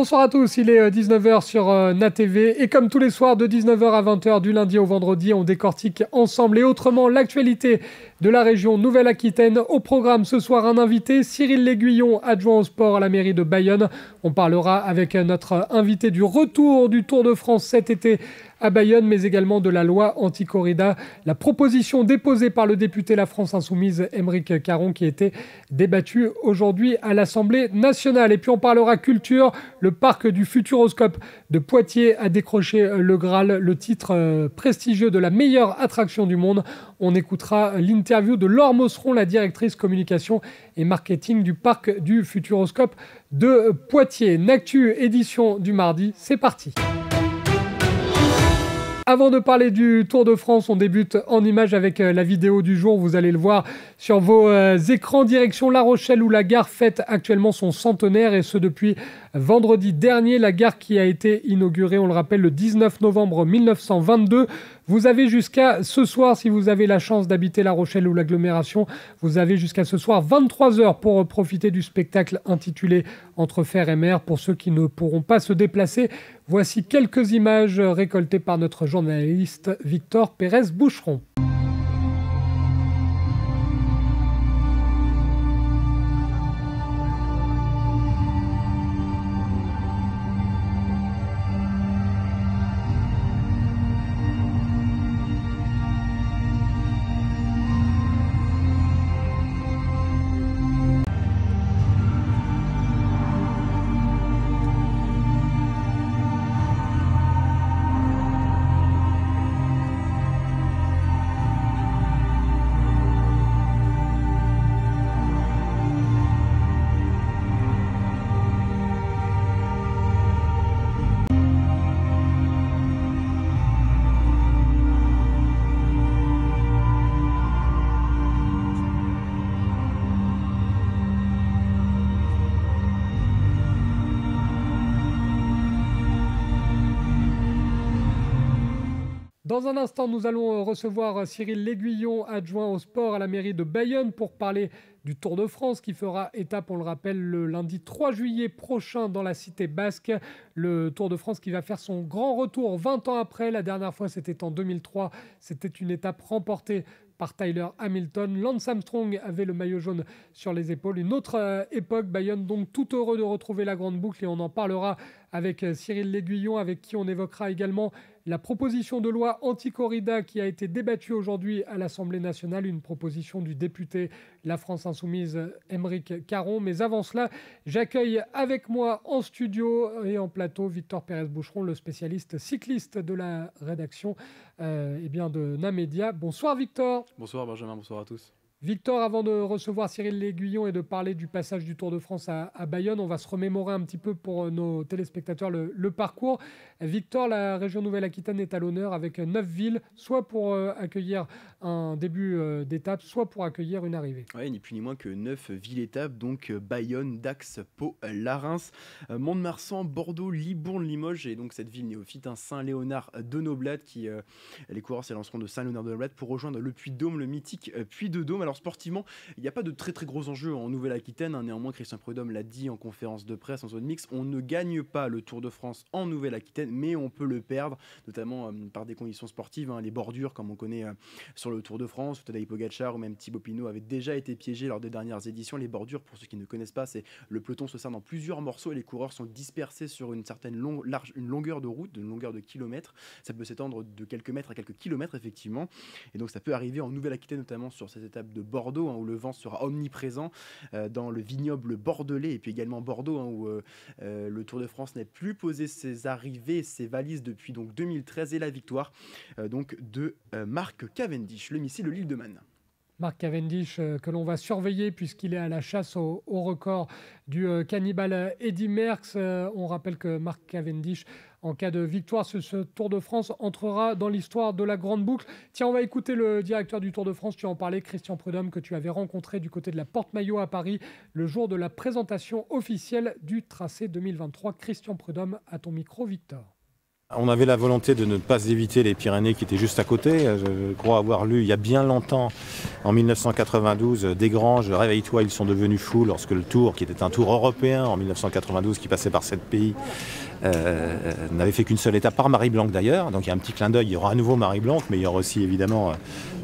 Bonsoir à tous, il est 19h sur NATV et comme tous les soirs de 19h à 20h du lundi au vendredi, on décortique ensemble et autrement l'actualité de la région Nouvelle-Aquitaine. Au programme ce soir, un invité, Cyril L'Aiguillon, adjoint au sport à la mairie de Bayonne. On parlera avec notre invité du retour du Tour de France cet été à Bayonne, mais également de la loi anti-corrida, la proposition déposée par le député La France Insoumise, Aymeric Caron, qui a été débattue aujourd'hui à l'Assemblée nationale. Et puis on parlera culture. Le parc du Futuroscope de Poitiers a décroché le Graal, le titre prestigieux de la meilleure attraction du monde. On écoutera l'interview de Laure Mosseron, la directrice communication et marketing du parc du Futuroscope de Poitiers. N'Actu édition du mardi, c'est parti. Avant de parler du Tour de France, on débute en images avec la vidéo du jour. Vous allez le voir sur vos écrans. Direction La Rochelle où la gare fête actuellement son centenaire et ce depuis vendredi dernier. La gare qui a été inaugurée, on le rappelle, le 19 novembre 1922. Vous avez jusqu'à ce soir, si vous avez la chance d'habiter La Rochelle ou l'agglomération, vous avez jusqu'à ce soir 23h pour profiter du spectacle intitulé Entre fer et mer. Pour ceux qui ne pourront pas se déplacer, voici quelques images récoltées par notre journaliste Victor Pérez-Boucheron. Dans un instant, nous allons recevoir Cyril L'Aiguillon, adjoint au sport à la mairie de Bayonne, pour parler du Tour de France qui fera étape, on le rappelle, le lundi 3 juillet prochain dans la cité basque. Le Tour de France qui va faire son grand retour 20 ans après. La dernière fois, c'était en 2003. C'était une étape remportée par Tyler Hamilton. Lance Armstrong avait le maillot jaune sur les épaules. Une autre époque, Bayonne donc tout heureux de retrouver la grande boucle et on en parlera avec Cyril L'Aiguillon, avec qui on évoquera également la proposition de loi anti-corrida qui a été débattue aujourd'hui à l'Assemblée nationale, une proposition du député La France Insoumise Aymeric Caron. Mais avant cela, j'accueille avec moi en studio et en plateau Victor Pérez-Boucheron, le spécialiste cycliste de la rédaction de Namédia. Bonsoir Victor. Bonsoir Benjamin, bonsoir à tous. Victor, avant de recevoir Cyril L'Aiguillon et de parler du passage du Tour de France à Bayonne, on va se remémorer un petit peu pour nos téléspectateurs le parcours. Victor, la région Nouvelle-Aquitaine est à l'honneur avec 9 villes, soit pour accueillir un début d'étape, soit pour accueillir une arrivée. Oui, ni plus ni moins que 9 villes-étapes, donc Bayonne, Dax, Pau, Larens, Mont-de-Marsan, Bordeaux, Libourne, Limoges, et donc cette ville néophyte, Saint-Léonard de Noblade, qui les coureurs s'élanceront de Saint-Léonard de Noblade pour rejoindre le Puy-de-Dôme, le mythique Puy-de-Dôme. Alors sportivement, il n'y a pas de très très gros enjeux en Nouvelle-Aquitaine, néanmoins Christian Prudhomme l'a dit en conférence de presse en zone mixte, on ne gagne pas le Tour de France en Nouvelle-Aquitaine, mais on peut le perdre, notamment par des conditions sportives, les bordures comme on connaît sur le Tour de France, Tadej Pogacar ou même Thibaut Pinot avaient déjà été piégés lors des dernières éditions. Les bordures, pour ceux qui ne connaissent pas, c'est le peloton se scinde en plusieurs morceaux et les coureurs sont dispersés sur une certaine longueur de route, une longueur de kilomètres. Ça peut s'étendre de quelques mètres à quelques kilomètres effectivement, et donc ça peut arriver en Nouvelle-Aquitaine notamment sur cette étape de Bordeaux où le vent sera omniprésent dans le vignoble bordelais et puis également Bordeaux où le Tour de France n'a plus posé ses arrivées, ses valises depuis donc 2013 et la victoire donc de Mark Cavendish, le missile de l'île de Man. Mark Cavendish que l'on va surveiller puisqu'il est à la chasse au record du cannibale Eddy Merckx. On rappelle que Mark Cavendish, en cas de victoire sur ce Tour de France, entrera dans l'histoire de la grande boucle. Tiens, on va écouter le directeur du Tour de France, tu en parlais, Christian Prudhomme, que tu avais rencontré du côté de la Porte-Maillot à Paris le jour de la présentation officielle du tracé 2023. Christian Prudhomme, à ton micro, Victor. On avait la volonté de ne pas éviter les Pyrénées qui étaient juste à côté. Je crois avoir lu il y a bien longtemps, en 1992, Desgranges, Réveille-toi, ils sont devenus fous, lorsque le Tour, qui était un tour européen en 1992, qui passait par 7 pays, n'avait fait qu'une seule étape, par Marie-Blanc d'ailleurs. Donc il y a un petit clin d'œil, il y aura à nouveau Marie-Blanc, mais il y aura aussi évidemment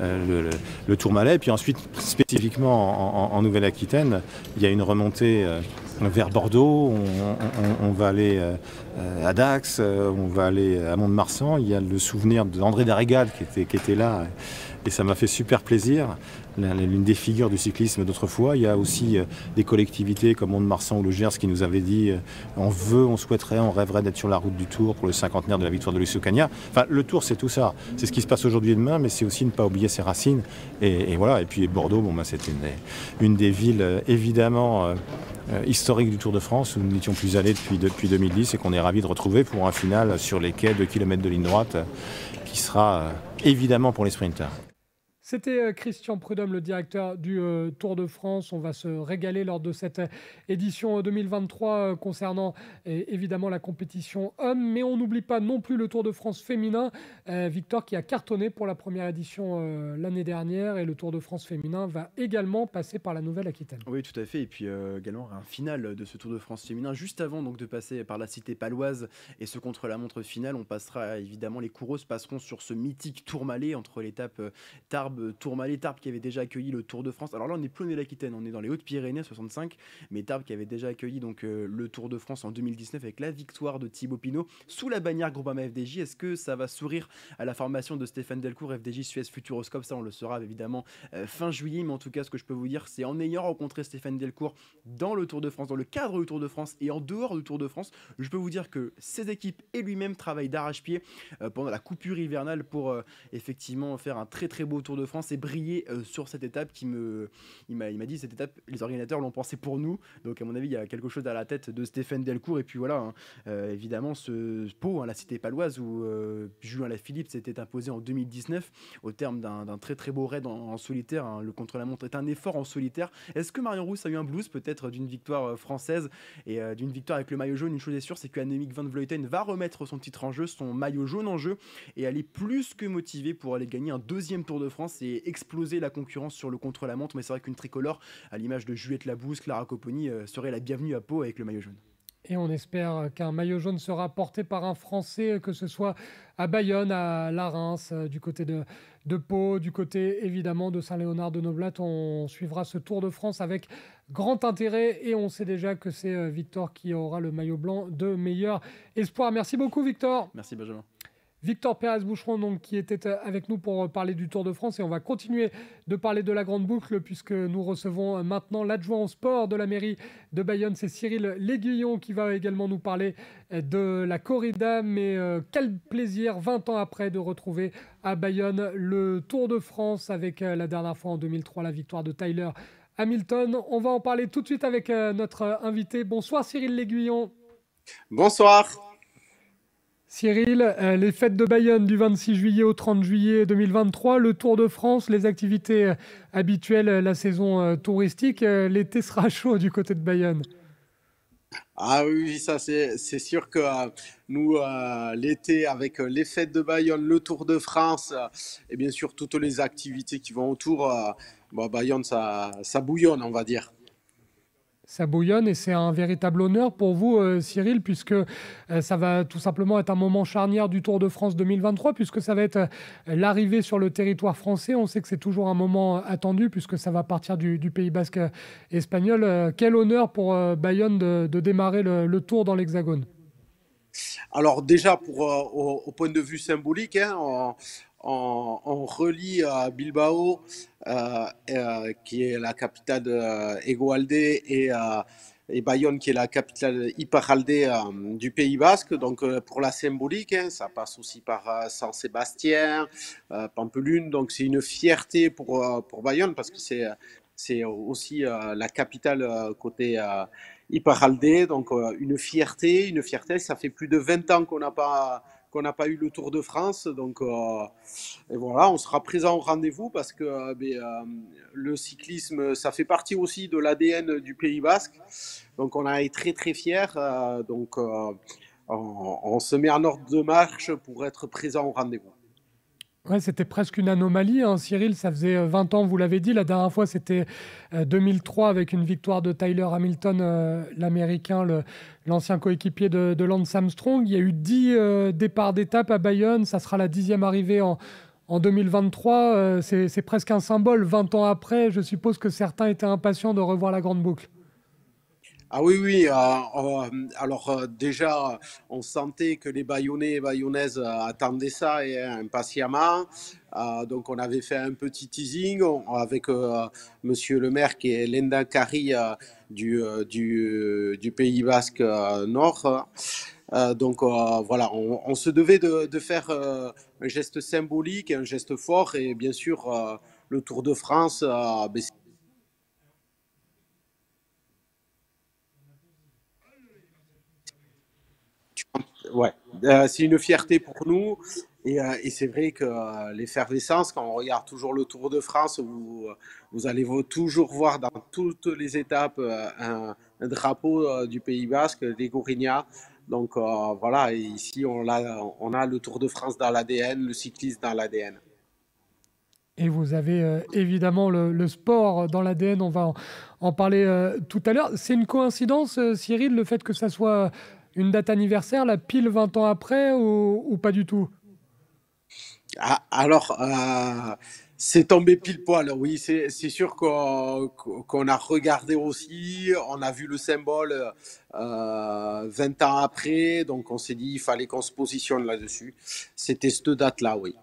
le Tourmalet. Puis ensuite, spécifiquement en Nouvelle-Aquitaine, il y a une remontée vers Bordeaux, on va aller à Dax, on va aller à Mont-de-Marsan. Il y a le souvenir d'André Darrigal qui était là, et ça m'a fait super plaisir. L'une des figures du cyclisme d'autrefois. Il y a aussi des collectivités comme Mont-de-Marsan ou le Gers qui nous avaient dit on souhaiterait, on rêverait d'être sur la route du Tour pour le cinquantenaire de la victoire de Lucio Cagna. Enfin, le Tour, c'est tout ça. C'est ce qui se passe aujourd'hui et demain, mais c'est aussi ne pas oublier ses racines. Et voilà. Et puis Bordeaux, c'était une des villes évidemment historiques du Tour de France où nous n'étions plus allés depuis 2010 et qu'on est ravis de retrouver pour un final sur les quais, 2 kilomètres de ligne droite, qui sera évidemment pour les sprinters. C'était Christian Prudhomme, le directeur du Tour de France. On va se régaler lors de cette édition 2023 concernant évidemment la compétition homme. Mais on n'oublie pas non plus le Tour de France féminin. Victor qui a cartonné pour la première édition l'année dernière. Et le Tour de France féminin va également passer par la Nouvelle-Aquitaine. Oui, tout à fait. Et puis également un final de ce Tour de France féminin. Juste avant donc, de passer par la cité paloise et ce contre-la-montre finale, on passera évidemment, les coureuses passeront sur ce mythique Tourmalet entre l'étape Tarbes, Tourmalet, Tarbes qui avait déjà accueilli le Tour de France. Alors là, on n'est plus en Nouvelle-Aquitaine, on est dans les Hautes-Pyrénées, 65, mais Tarbes qui avait déjà accueilli donc le Tour de France en 2019 avec la victoire de Thibaut Pinot sous la bannière Groupama FDJ. Est-ce que ça va sourire à la formation de Stéphane Delcourt, FDJ Suez Futuroscope? Ça, on le saura évidemment fin juillet, mais en tout cas, ce que je peux vous dire, c'est en ayant rencontré Stéphane Delcourt dans le Tour de France, dans le cadre du Tour de France et en dehors du Tour de France, je peux vous dire que ses équipes et lui-même travaillent d'arrache-pied pendant la coupure hivernale pour effectivement faire un très très beau Tour de France et briller sur cette étape il m'a dit cette étape, les organisateurs l'ont pensé pour nous, donc à mon avis il y a quelque chose à la tête de Stéphane Delcourt. Et puis voilà, évidemment ce Pau, la cité paloise où Julien Lafilippe s'était imposé en 2019 au terme d'un très très beau raid en solitaire, le contre-la-montre est un effort en solitaire. Est-ce que Marion Rousse a eu un blues peut-être d'une victoire française et d'une victoire avec le maillot jaune? Une chose est sûre, c'est que Annemiek van Vleuten va remettre son titre en jeu, son maillot jaune en jeu, et elle est plus que motivée pour aller gagner un deuxième Tour de France et exploser la concurrence sur le contre-la-montre. Mais c'est vrai qu'une tricolore, à l'image de Juliette Labousse, Clara Copponi, serait la bienvenue à Pau avec le maillot jaune. Et on espère qu'un maillot jaune sera porté par un Français, que ce soit à Bayonne, à Larens, du côté de Pau, du côté évidemment de Saint-Léonard-de-Noblat. On suivra ce Tour de France avec grand intérêt et on sait déjà que c'est Victor qui aura le maillot blanc de meilleur espoir. Merci beaucoup Victor. Merci Benjamin. Victor Pérez-Boucheron, donc, qui était avec nous pour parler du Tour de France. Et on va continuer de parler de la Grande Boucle puisque nous recevons maintenant l'adjoint au sport de la mairie de Bayonne. C'est Cyril L'Aiguillon qui va également nous parler de la corrida. Mais quel plaisir, 20 ans après, de retrouver à Bayonne le Tour de France avec la dernière fois en 2003, la victoire de Tyler Hamilton. On va en parler tout de suite avec notre invité. Bonsoir Cyril L'Aiguillon. Bonsoir. Cyril, les fêtes de Bayonne du 26 juillet au 30 juillet 2023, le Tour de France, les activités habituelles, la saison touristique, l'été sera chaud du côté de Bayonne. Ah oui, ça c'est sûr que nous, l'été, avec les fêtes de Bayonne, le Tour de France et bien sûr toutes les activités qui vont autour, Bayonne, ça bouillonne, on va dire. Ça bouillonne et c'est un véritable honneur pour vous, Cyril, puisque ça va tout simplement être un moment charnière du Tour de France 2023, puisque ça va être l'arrivée sur le territoire français. On sait que c'est toujours un moment attendu, puisque ça va partir du Pays basque espagnol. Quel honneur pour Bayonne de démarrer le Tour dans l'Hexagone. Alors déjà, au point de vue symbolique, on relie Bilbao, qui est la capitale d'Hegoalde, et Bayonne, qui est la capitale Iparralde du Pays Basque. Donc pour la symbolique, ça passe aussi par San Sébastien, Pampelune. Donc c'est une fierté pour Bayonne, parce que c'est aussi la capitale côté Iparralde. Donc une fierté. Ça fait plus de 20 ans qu'on n'a pas eu le Tour de France. Donc et voilà, on sera présent au rendez-vous parce que le cyclisme, ça fait partie aussi de l'ADN du Pays Basque. Donc on a été très très fiers. on se met en ordre de marche pour être présent au rendez-vous. Ouais, c'était presque une anomalie, hein, Cyril. Ça faisait 20 ans, vous l'avez dit. La dernière fois, c'était 2003 avec une victoire de Tyler Hamilton, l'Américain, l'ancien coéquipier de Lance Armstrong. Il y a eu 10 départs d'étape à Bayonne. Ça sera la 10e arrivée en 2023. C'est presque un symbole. 20 ans après, je suppose que certains étaient impatients de revoir la grande boucle. Ah oui, oui. Alors déjà, on sentait que les Bayonnais et Bayonnaises attendaient ça et impatiemment. Donc on avait fait un petit teasing avec Monsieur le maire qui est Lenda Kari du Pays Basque Nord. Donc voilà, on se devait de faire un geste symbolique, un geste fort et bien sûr le Tour de France, ben, ouais, c'est une fierté pour nous. Et c'est vrai que l'effervescence, quand on regarde toujours le Tour de France, vous allez toujours voir dans toutes les étapes un drapeau du Pays Basque, des Gourignas. Donc voilà, et ici on a le Tour de France dans l'ADN, le cyclisme dans l'ADN. Et vous avez évidemment le sport dans l'ADN, on va en parler tout à l'heure. C'est une coïncidence, Cyril, le fait que ça soit une date anniversaire, la pile 20 ans après, ou pas du tout? Alors, c'est tombé pile poil, oui, c'est sûr qu'on a regardé aussi, on a vu le symbole 20 ans après, donc on s'est dit il fallait qu'on se positionne là-dessus. C'était cette date-là, oui.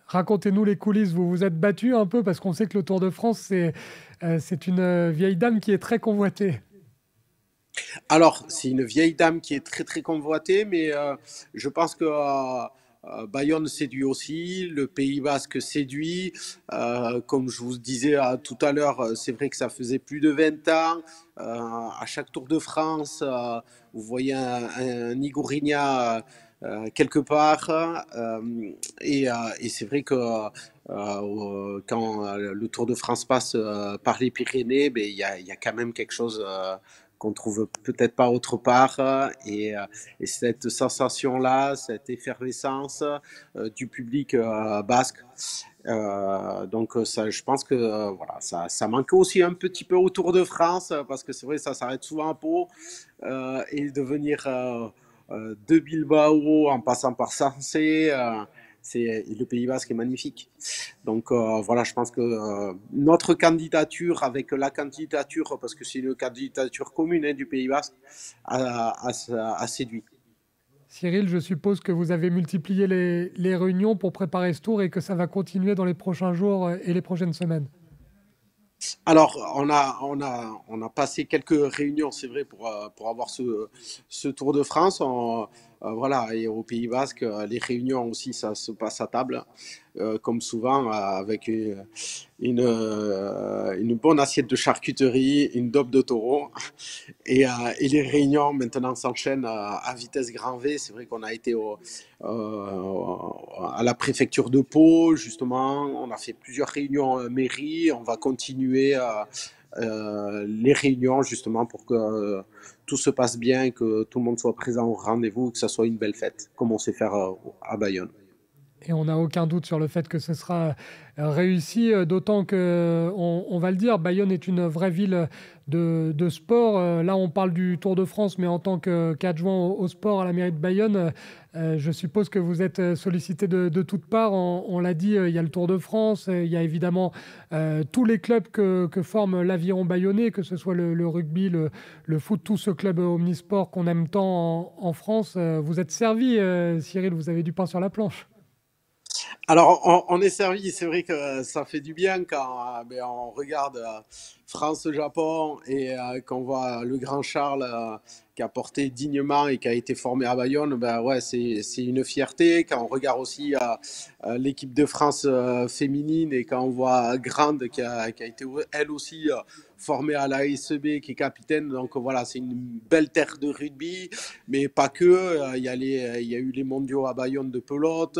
Racontez-nous les coulisses, vous vous êtes battu un peu parce qu'on sait que le Tour de France, c'est une vieille dame qui est très convoitée. Alors, c'est une vieille dame qui est très très convoitée, mais je pense que Bayonne séduit aussi, le Pays Basque séduit. Comme je vous disais tout à l'heure, c'est vrai que ça faisait plus de 20 ans. À chaque Tour de France, vous voyez un Igourinha quelque part. Et c'est vrai que quand le Tour de France passe par les Pyrénées, ben, il y a quand même quelque chose qu'on trouve peut-être pas autre part. Et cette sensation-là, cette effervescence du public basque. Donc ça, je pense que voilà, ça manque aussi un petit peu au Tour de France parce que c'est vrai, ça s'arrête souvent à Pau et de venir de Bilbao en passant par Sensé, le Pays Basque est magnifique. Donc voilà, je pense que notre candidature avec la candidature, parce que c'est une candidature commune du Pays Basque, a séduit. Cyril, je suppose que vous avez multiplié les réunions pour préparer ce tour et que ça va continuer dans les prochains jours et les prochaines semaines. Alors, on a passé quelques réunions, c'est vrai, pour avoir ce Tour de France. Voilà, et au Pays Basque, les réunions aussi, ça se passe à table, comme souvent, avec une bonne assiette de charcuterie, une dope de taureau. Et les réunions maintenant s'enchaînent à vitesse grand V. C'est vrai qu'on a été à la préfecture de Pau, justement. On a fait plusieurs réunions mairie. On va continuer les réunions, justement, pour que tout se passe bien, que tout le monde soit présent au rendez-vous, que ça soit une belle fête, comme on sait faire à Bayonne. Et on n'a aucun doute sur le fait que ce sera réussi, d'autant que, on va le dire, Bayonne est une vraie ville de sport. Là, on parle du Tour de France, mais en tant qu'adjoint au sport à la mairie de Bayonne, je suppose que vous êtes sollicité de toutes parts. On l'a dit, il y a le Tour de France, il y a évidemment tous les clubs que forme l'aviron bayonnais, que ce soit le rugby, le foot, tout ce club omnisport qu'on aime tant en France. Vous êtes servi, Cyril, vous avez du pain sur la planche. Alors, on est servi, c'est vrai que ça fait du bien quand ben, on regarde France-Japon et qu'on voit le grand Charles qui a porté dignement et qui a été formé à Bayonne. Ben ouais, c'est une fierté. Quand on regarde aussi l'équipe de France féminine et quand on voit Grande qui a été elle aussi formé à la SEB, qui est capitaine. Donc voilà, c'est une belle terre de rugby, mais pas que. Il y a eu les mondiaux à Bayonne de pelote.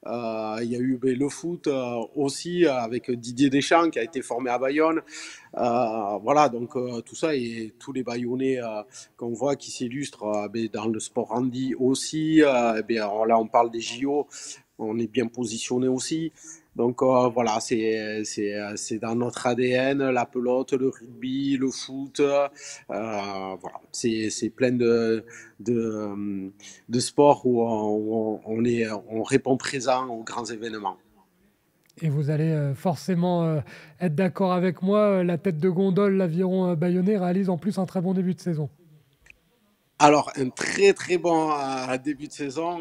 Il y a eu le foot aussi avec Didier Deschamps qui a été formé à Bayonne. Voilà, donc tout ça et tous les Bayonnais qu'on voit qui s'illustrent dans le sport handi aussi. Là, on parle des JO, on est bien positionné aussi. Donc voilà, c'est dans notre ADN, la pelote, le rugby, le foot. Voilà, c'est plein de sports où on répond présent aux grands événements. Et vous allez forcément être d'accord avec moi, la tête de gondole, l'aviron bayonnais réalise en plus un très bon début de saison. Alors, un très très bon début de saison,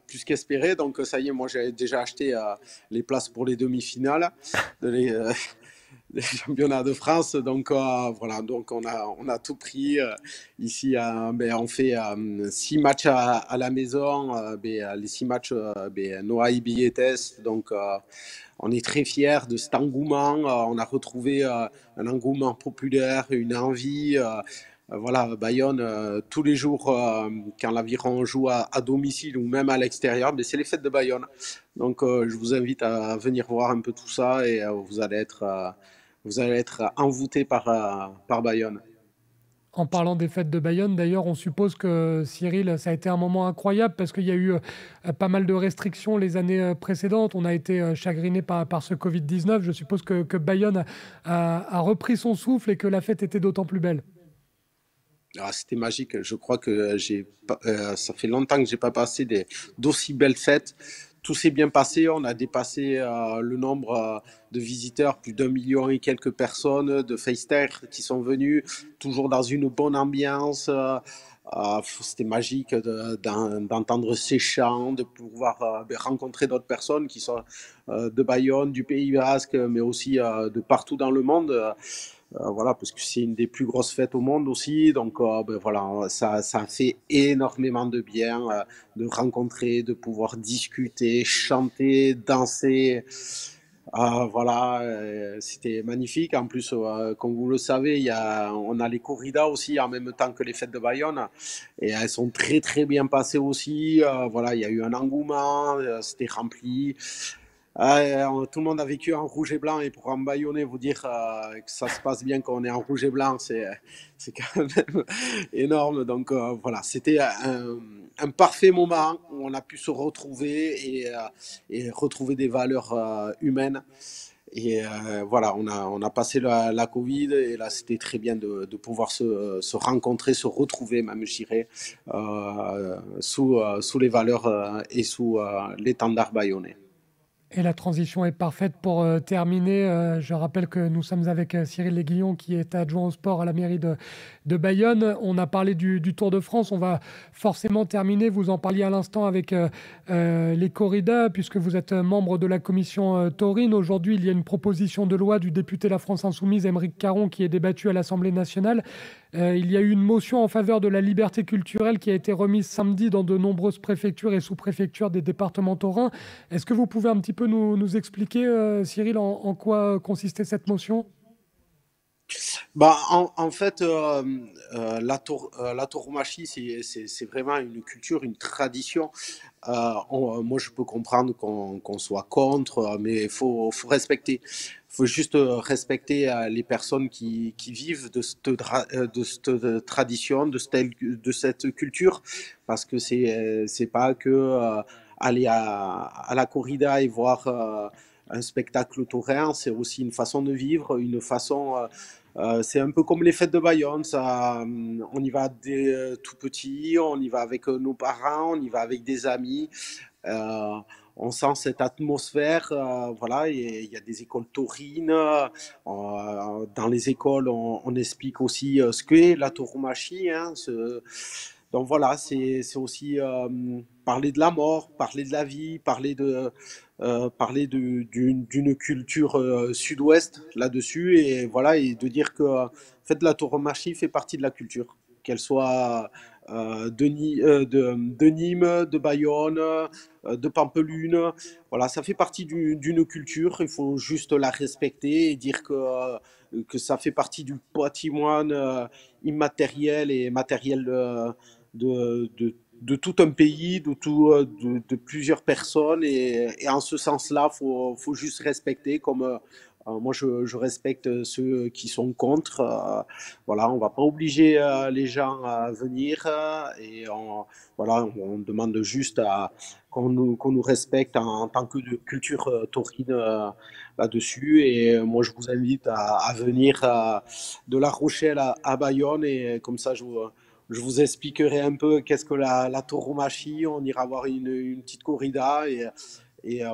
plus qu'espéré. Donc, ça y est, moi j'ai déjà acheté les places pour les demi-finales des championnats de France. Donc, voilà, donc on a tout pris. Ici, on fait 6 matchs à la maison. Les 6 matchs, Noah Ibilletes. Donc, on est très fiers de cet engouement. On a retrouvé un engouement populaire, une envie. Voilà, Bayonne, tous les jours, quand l'Aviron joue à domicile ou même à l'extérieur, mais c'est les fêtes de Bayonne. Donc, je vous invite à venir voir un peu tout ça et vous allez être envoûté par Bayonne. En parlant des fêtes de Bayonne, d'ailleurs, on suppose que Cyril, ça a été un moment incroyable parce qu'il y a eu pas mal de restrictions les années précédentes. On a été chagriné par ce Covid-19. Je suppose que Bayonne a repris son souffle et que la fête était d'autant plus belle. C'était magique. Je crois que ça fait longtemps que j'ai pas passé d'aussi belles fêtes. Tout s'est bien passé. On a dépassé le nombre de visiteurs, plus d'1 million et quelques personnes de FaceTime qui sont venus, toujours dans une bonne ambiance. C'était magique d'entendre ces chants, de pouvoir rencontrer d'autres personnes qui sont de Bayonne, du Pays Basque, mais aussi de partout dans le monde. Voilà, parce que c'est une des plus grosses fêtes au monde aussi. Donc, voilà, ça fait énormément de bien de rencontrer, de pouvoir discuter, chanter, danser. Voilà, c'était magnifique. En plus, comme vous le savez, on a les corridas aussi en même temps que les fêtes de Bayonne. Et elles sont très, très bien passées aussi. Voilà, il y a eu un engouement, c'était rempli. Tout le monde a vécu en rouge et blanc et pour un Bayonnais vous dire que ça se passe bien quand on est en rouge et blanc, c'est quand même énorme. Donc voilà, c'était un parfait moment où on a pu se retrouver et retrouver des valeurs humaines. Et voilà, on a passé la Covid et là c'était très bien de pouvoir se rencontrer, se retrouver même, je dirais, sous les valeurs et sous l'étendard bayonnais. Et la transition est parfaite pour terminer. Je rappelle que nous sommes avec Cyril Léguillon, qui est adjoint au sport à la mairie de Bayonne. On a parlé du Tour de France. On va forcément terminer. Vous en parliez à l'instant avec les corridas, puisque vous êtes membre de la commission taurine. Aujourd'hui, il y a une proposition de loi du député La France Insoumise, Aymeric Caron, qui est débattue à l'Assemblée nationale. Il y a eu une motion en faveur de la liberté culturelle qui a été remise samedi dans de nombreuses préfectures et sous-préfectures des départements taurins. Est-ce que vous pouvez un petit peu nous expliquer, Cyril, en quoi consistait cette motion ? En fait, la tauromachie, c'est vraiment une culture, une tradition. Moi, je peux comprendre qu'on soit contre, mais il faut respecter. Il faut juste respecter les personnes qui vivent de cette tradition, de cette culture, parce que c'est pas que aller à la corrida et voir un spectacle taurin, c'est aussi une façon de vivre, une façon. C'est un peu comme les fêtes de Bayonne, ça, on y va dès tout petit, on y va avec nos parents, on y va avec des amis. Euh, on sent cette atmosphère, voilà, et il y a des écoles taurines. Dans les écoles, on explique aussi ce qu'est la tauromachie. Hein, donc voilà, c'est aussi parler de la mort, parler de la vie, parler d'une culture sud-ouest là-dessus, et voilà, et de dire que en fait, la tauromachie fait partie de la culture, qu'elle soit de Nîmes, de Bayonne, de Pampelune. Voilà, ça fait partie d'une culture, il faut juste la respecter et dire que ça fait partie du patrimoine immatériel et matériel de tout un pays, de plusieurs personnes. Et en ce sens-là, faut juste respecter comme moi, je respecte ceux qui sont contre. Voilà, on va pas obliger les gens à venir voilà, on demande juste qu'on nous respecte en tant que de culture taurine là-dessus. Et moi, je vous invite à venir de La Rochelle à Bayonne et comme ça, je vous expliquerai un peu qu'est-ce que la tauromachie. On ira voir une petite corrida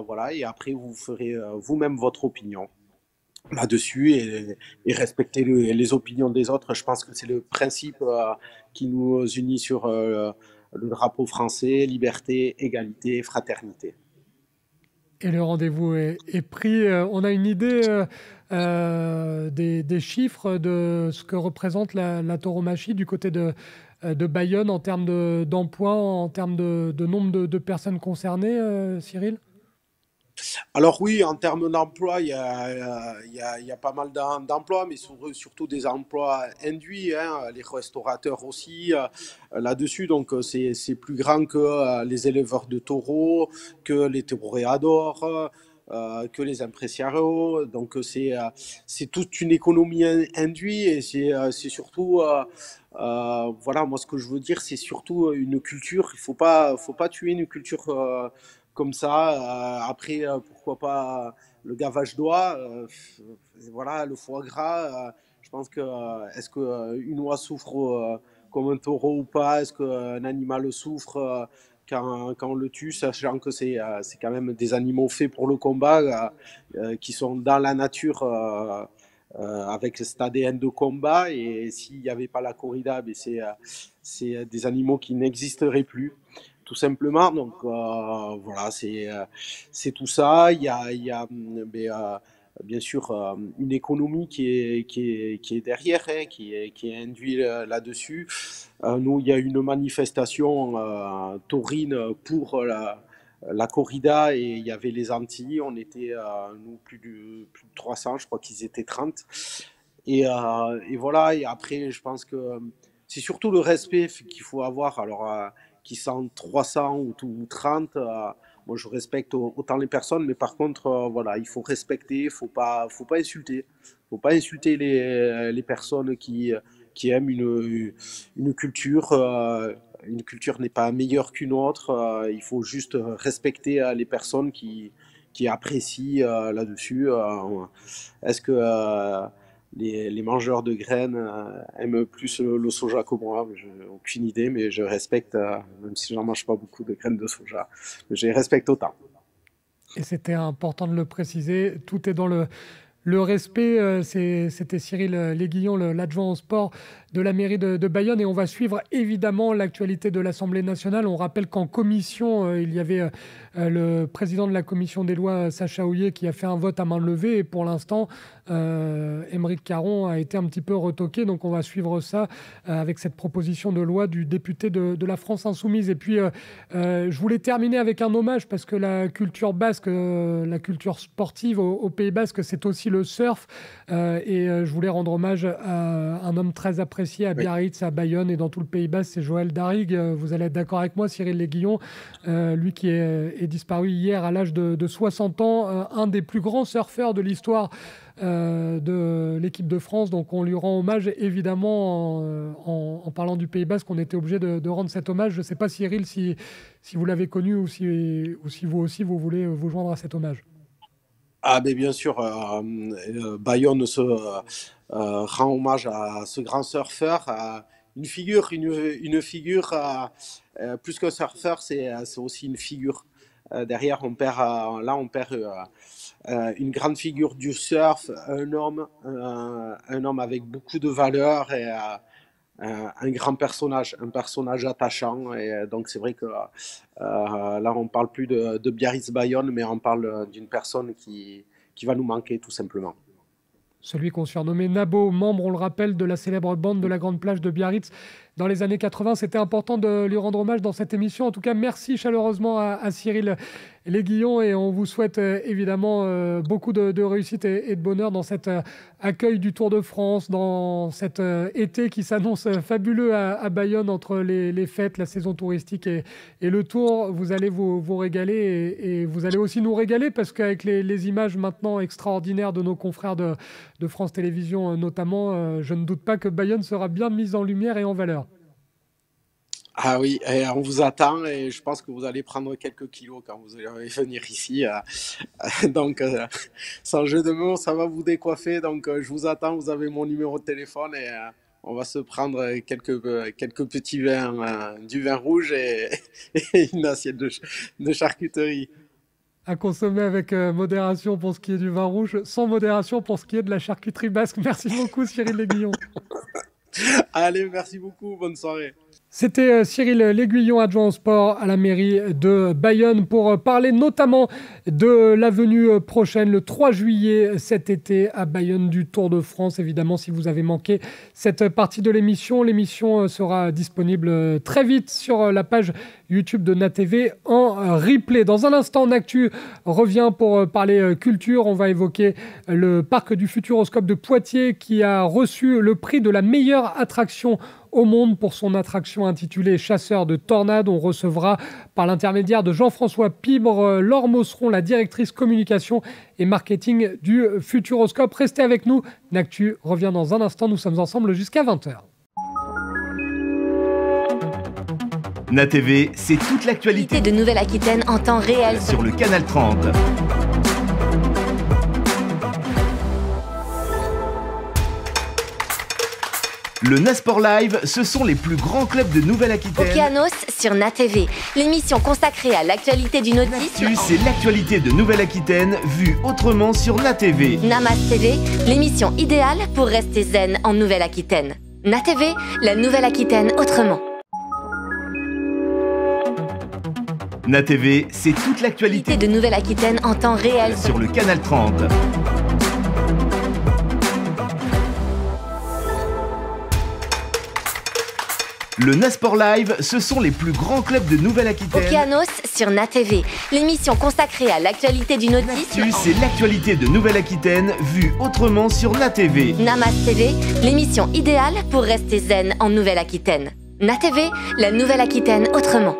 voilà. Et après, vous ferez vous-même votre opinion là-dessus et respecter les opinions des autres. Je pense que c'est le principe qui nous unit sur le drapeau français, liberté, égalité, fraternité. Et le rendez-vous est pris. On a une idée des chiffres de ce que représente la tauromachie du côté de Bayonne en termes d'emploi, en termes de nombre de personnes concernées, Cyril? Alors oui, en termes d'emploi, il y a pas mal d'emplois, mais surtout des emplois induits, hein, les restaurateurs aussi là-dessus. Donc c'est plus grand que les éleveurs de taureaux, que les toréadors, que les impresarios. Donc c'est toute une économie induite et c'est surtout voilà, moi ce que je veux dire, c'est surtout une culture. Il faut pas tuer une culture comme ça. Après, pourquoi pas le gavage d'oie, voilà, le foie gras. Je pense que est-ce que une oie souffre comme un taureau ou pas? Est-ce qu'un animal souffre quand on le tue, sachant que c'est quand même des animaux faits pour le combat, qui sont dans la nature avec cet ADN de combat. Et s'il n'y avait pas la corrida, ben c'est des animaux qui n'existeraient plus tout simplement. Donc voilà, c'est tout ça. Il y a bien sûr une économie qui est derrière, hein, qui est induite là-dessus. Nous, il y a une manifestation taurine pour la corrida et il y avait les Antilles. On était, nous, plus de 300, je crois qu'ils étaient 30. Et voilà, et après, je pense que c'est surtout le respect qu'il faut avoir. Alors, qui sont 300 ou 30, moi je respecte autant les personnes, mais par contre, voilà, il faut respecter, faut pas insulter. Faut pas insulter les personnes qui aiment une culture. Une culture n'est pas meilleure qu'une autre. Il faut juste respecter les personnes qui apprécient là-dessus. Est-ce que les mangeurs de graines aiment plus le soja que moi? J'ai aucune idée, mais je respecte, même si j'en mange pas beaucoup de graines de soja, je les respecte autant. Et c'était important de le préciser. Tout est dans le respect. C'était Cyril Léguillon, l'adjoint au sport de la mairie de Bayonne. Et on va suivre évidemment l'actualité de l'Assemblée nationale. On rappelle qu'en commission, il y avait le président de la commission des lois, Sacha Houlié, qui a fait un vote à main levée. Et pour l'instant, Aymeric Caron a été un petit peu retoqué. Donc on va suivre ça avec cette proposition de loi du député de la France Insoumise. Et puis, je voulais terminer avec un hommage parce que la culture basque, la culture sportive au Pays Basque, c'est aussi le surf. Je voulais rendre hommage à un homme très apprécié à Biarritz, à Bayonne et dans tout le Pays Basque, c'est Joël Darrigue. Vous allez être d'accord avec moi, Cyril Léguillon, lui qui est disparu hier à l'âge de 60 ans, un des plus grands surfeurs de l'histoire de l'équipe de France. Donc on lui rend hommage évidemment en parlant du Pays Basque. On était obligé de rendre cet hommage. Je ne sais pas, Cyril, si vous l'avez connu ou si vous aussi vous voulez vous joindre à cet hommage. Ah, mais bien sûr, Bayonne rend hommage à ce grand surfeur, à une figure plus qu'un surfeur, c'est aussi une figure. Derrière, on perd une grande figure du surf, un homme avec beaucoup de valeurs et un grand personnage, un personnage attachant. Et donc c'est vrai que là, on parle plus de Biarritz Bayonne, mais on parle d'une personne qui va nous manquer tout simplement. Celui qu'on surnommait Nabo, membre, on le rappelle, de la célèbre bande de la Grande Plage de Biarritz. dans les années 80. C'était important de lui rendre hommage dans cette émission. En tout cas, merci chaleureusement à Cyril Léguillon et on vous souhaite évidemment beaucoup de réussite et de bonheur dans cet accueil du Tour de France, dans cet été qui s'annonce fabuleux à Bayonne entre les fêtes, la saison touristique et le Tour. Vous allez vous régaler et vous allez aussi nous régaler parce qu'avec les images maintenant extraordinaires de nos confrères de France Télévisions notamment, je ne doute pas que Bayonne sera bien mise en lumière et en valeur. Ah oui, et on vous attend et je pense que vous allez prendre quelques kilos quand vous allez venir ici. Donc, sans jeu de mots, ça va vous décoiffer. Donc, je vous attends, vous avez mon numéro de téléphone et on va se prendre quelques petits vins, du vin rouge et une assiette de charcuterie. À consommer avec modération pour ce qui est du vin rouge, sans modération pour ce qui est de la charcuterie basque. Merci beaucoup Cyril Léguillon. Allez, merci beaucoup, bonne soirée. C'était Cyril Léguillon, adjoint au sport à la mairie de Bayonne, pour parler notamment de la venue prochaine, le 3 juillet cet été à Bayonne, du Tour de France. Évidemment, si vous avez manqué cette partie de l'émission sera disponible très vite sur la page YouTube de NATV en replay. Dans un instant, Actu revient pour parler culture. On va évoquer le parc du Futuroscope de Poitiers qui a reçu le prix de la meilleure attraction au monde pour son attraction intitulée Chasseur de tornades. On recevra par l'intermédiaire de Jean-François Pibre Laure Mosseron, la directrice communication et marketing du Futuroscope. Restez avec nous, Actu revient dans un instant, nous sommes ensemble jusqu'à 20h. NATV, c'est toute l'actualité de Nouvelle-Aquitaine en temps réel sur le canal 30. Le Nasport Live, ce sont les plus grands clubs de Nouvelle-Aquitaine. Okeanos sur NATV, l'émission consacrée à l'actualité du nautisme. C'est l'actualité de Nouvelle-Aquitaine vue autrement sur NATV. Namas TV, l'émission idéale pour rester zen en Nouvelle-Aquitaine. NATV, la Nouvelle-Aquitaine autrement. NATV, c'est toute l'actualité de Nouvelle-Aquitaine en temps réel sur le canal 30. Le Nasport Live, ce sont les plus grands clubs de Nouvelle-Aquitaine. Okeanos sur NATV, l'émission consacrée à l'actualité du nautisme. C'est l'actualité de Nouvelle-Aquitaine vue autrement sur NATV. Namas TV, l'émission idéale pour rester zen en Nouvelle-Aquitaine. NATV, la Nouvelle-Aquitaine autrement.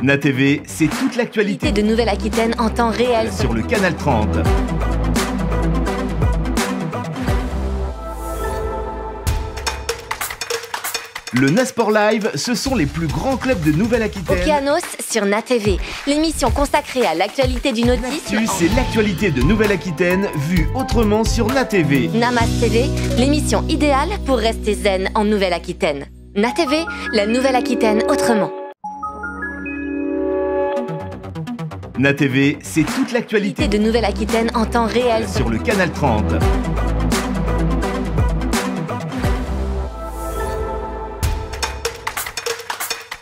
NATV, c'est toute l'actualité de Nouvelle-Aquitaine en temps réel sur le canal 30. Le Nasport Live, ce sont les plus grands clubs de Nouvelle-Aquitaine. Okeanos sur NATV, l'émission consacrée à l'actualité du nautisme. C'est l'actualité de Nouvelle-Aquitaine vue autrement sur NATV. Namas TV, l'émission idéale pour rester zen en Nouvelle-Aquitaine. NATV, la Nouvelle-Aquitaine autrement. NATV, c'est toute l'actualité de Nouvelle-Aquitaine en temps réel sur le canal 30.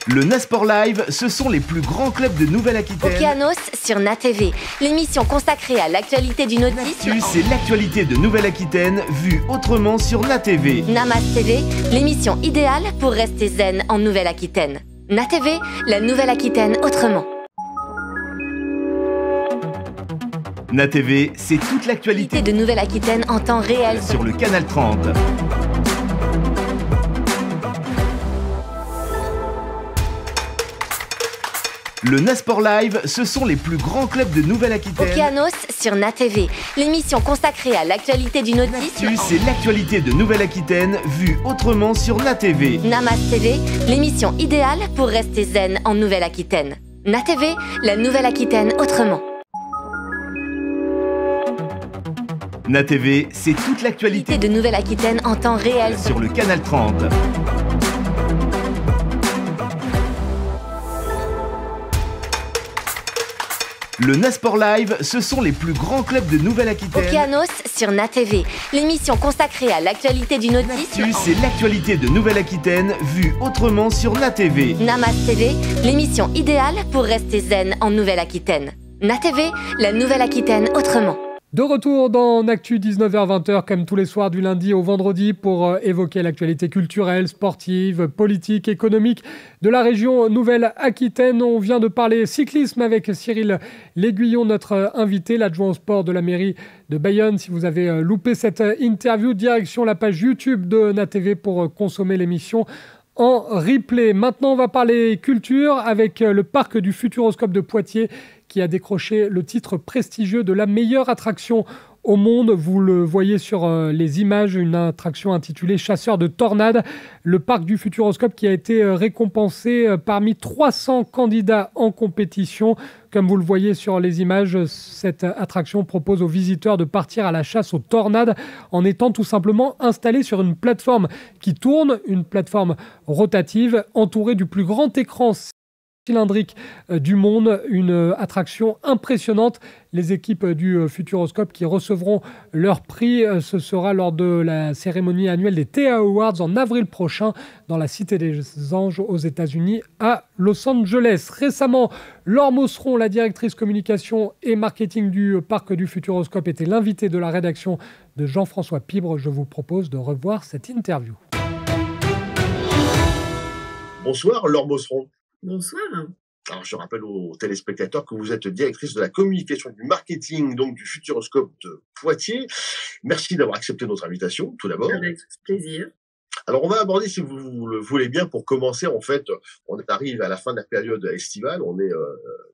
Le Nasport Live, ce sont les plus grands clubs de Nouvelle-Aquitaine. Okeanos sur NATV, l'émission consacrée à l'actualité du nautisme. C'est l'actualité de Nouvelle-Aquitaine vue autrement sur NATV. Namas TV, l'émission idéale pour rester zen en Nouvelle-Aquitaine. NATV, la Nouvelle-Aquitaine autrement. NATV, c'est toute l'actualité de Nouvelle-Aquitaine en temps réel sur le canal 30. Le Nasport Live, ce sont les plus grands clubs de Nouvelle-Aquitaine. Okeanos sur NATV, l'émission consacrée à l'actualité du nautisme. C'est l'actualité de Nouvelle-Aquitaine vue autrement sur NATV. Namas TV, l'émission idéale pour rester zen en Nouvelle-Aquitaine. NATV, la Nouvelle-Aquitaine autrement. NATV, c'est toute l'actualité de Nouvelle-Aquitaine en temps réel sur le canal 30. Le Nasport Live, ce sont les plus grands clubs de Nouvelle-Aquitaine. Okeanos sur NATV, l'émission consacrée à l'actualité du nautisme. C'est l'actualité de Nouvelle-Aquitaine vue autrement sur NATV. Namas TV, l'émission idéale pour rester zen en Nouvelle-Aquitaine. NATV, la Nouvelle-Aquitaine autrement. De retour dans Actu 19h-20h, comme tous les soirs du lundi au vendredi, pour évoquer l'actualité culturelle, sportive, politique, économique de la région Nouvelle-Aquitaine. On vient de parler cyclisme avec Cyril L'Aiguillon, notre invité, l'adjoint au sport de la mairie de Bayonne. Si vous avez loupé cette interview, direction la page YouTube de NATV pour consommer l'émission en replay. Maintenant, on va parler culture avec le parc du Futuroscope de Poitiers qui a décroché le titre prestigieux de la meilleure attraction au monde. Vous le voyez sur les images, une attraction intitulée Chasseur de tornades. Le parc du Futuroscope qui a été récompensé parmi 300 candidats en compétition. Comme vous le voyez sur les images, cette attraction propose aux visiteurs de partir à la chasse aux tornades en étant tout simplement installé sur une plateforme qui tourne, une plateforme rotative entourée du plus grand écran cylindrique du monde, une attraction impressionnante. Les équipes du Futuroscope qui recevront leur prix, ce sera lors de la cérémonie annuelle des TA Awards en avril prochain dans la Cité des Anges aux États-Unis à Los Angeles. Récemment, Laure Mosseron, la directrice communication et marketing du parc du Futuroscope, était l'invitée de la rédaction de Jean-François Pibre. Je vous propose de revoir cette interview. Bonsoir Laure Mosseron. Bonsoir. Alors, je rappelle aux téléspectateurs que vous êtes directrice de la communication et du marketing donc, du Futuroscope de Poitiers. Merci d'avoir accepté notre invitation, tout d'abord. Avec plaisir. Alors, on va aborder, si vous le voulez bien, pour commencer, en fait, on arrive à la fin de la période estivale, on est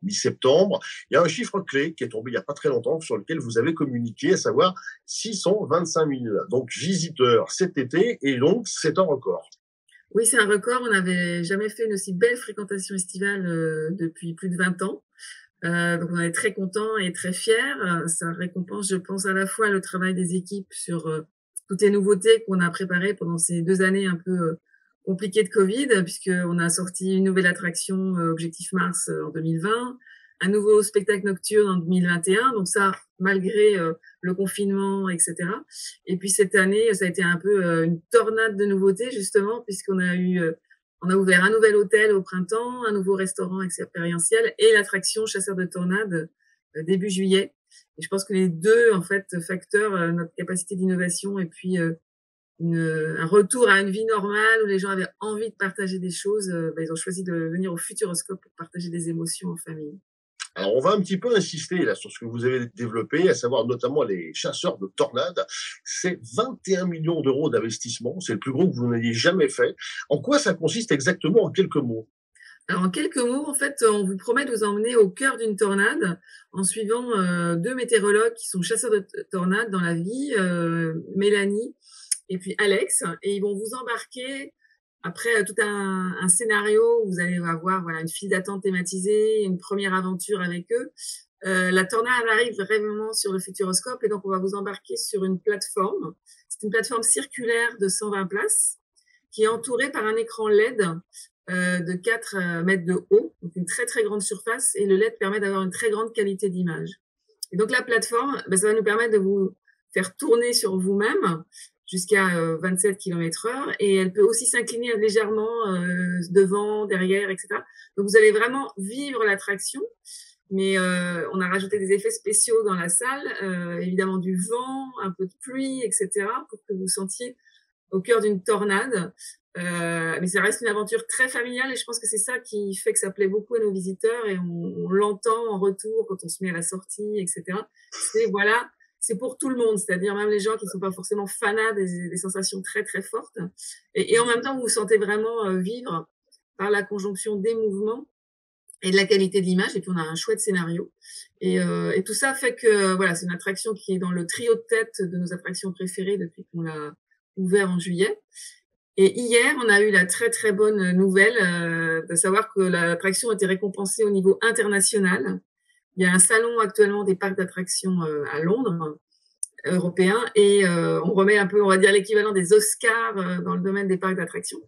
mi-septembre. Il y a un chiffre clé qui est tombé il n'y a pas très longtemps, sur lequel vous avez communiqué, à savoir 625 000 donc, visiteurs cet été, et donc c'est un record. Oui, c'est un record. On n'avait jamais fait une aussi belle fréquentation estivale depuis plus de 20 ans. Donc, on est très contents et très fiers. Ça récompense, je pense, à la fois le travail des équipes sur toutes les nouveautés qu'on a préparées pendant ces 2 années un peu compliquées de Covid, puisqu'on a sorti une nouvelle attraction Objectif Mars en 2020, un nouveau spectacle nocturne en 2021. Donc ça, malgré le confinement, etc. Et puis cette année, ça a été un peu une tornade de nouveautés, justement, puisqu'on a ouvert un nouvel hôtel au printemps, un nouveau restaurant expérientiel et l'attraction Chasseur de tornades début juillet. Et je pense que les deux, en fait, facteurs, notre capacité d'innovation et puis un retour à une vie normale où les gens avaient envie de partager des choses, ils ont choisi de venir au Futuroscope pour partager des émotions en famille. Alors, on va un petit peu insister là sur ce que vous avez développé, à savoir notamment les chasseurs de tornades. C'est 21 millions d'euros d'investissement. C'est le plus gros que vous n'ayez jamais fait. En quoi ça consiste exactement en quelques mots? Alors, en quelques mots, en fait, on vous promet de vous emmener au cœur d'une tornade en suivant 2 météorologues qui sont chasseurs de tornades dans la vie, Mélanie et puis Alex. Et ils vont vous embarquer après tout un scénario où vous allez avoir une file d'attente thématisée, une première aventure avec eux. La tornade arrive vraiment sur le Futuroscope et donc on va vous embarquer sur une plateforme. C'est une plateforme circulaire de 120 places qui est entourée par un écran LED de 4 mètres de haut, donc une très très grande surface, et le LED permet d'avoir une très grande qualité d'image. Et donc la plateforme, ça va nous permettre de vous faire tourner sur vous-même jusqu'à 27 km/h, et elle peut aussi s'incliner légèrement devant, derrière, etc. Donc vous allez vraiment vivre l'attraction, mais on a rajouté des effets spéciaux dans la salle, évidemment du vent, un peu de pluie, etc., pour que vous sentiez au cœur d'une tornade. Mais ça reste une aventure très familiale et je pense que c'est ça qui fait que ça plaît beaucoup à nos visiteurs et on l'entend en retour quand on se met à la sortie, etc. C'est pour tout le monde, c'est-à-dire même les gens qui ne sont pas forcément fanats des sensations très très fortes. Et en même temps, vous vous sentez vraiment vivre par la conjonction des mouvements et de la qualité de l'image. Et puis on a un chouette scénario. Et tout ça fait que c'est une attraction qui est dans le trio de tête de nos attractions préférées depuis qu'on l'a ouvert en juillet. Et hier, on a eu la très très bonne nouvelle de savoir que l'attraction a été récompensée au niveau international. Il y a un salon actuellement des parcs d'attractions à Londres, européen, et on remet un peu, on va dire, l'équivalent des Oscars dans le domaine des parcs d'attractions.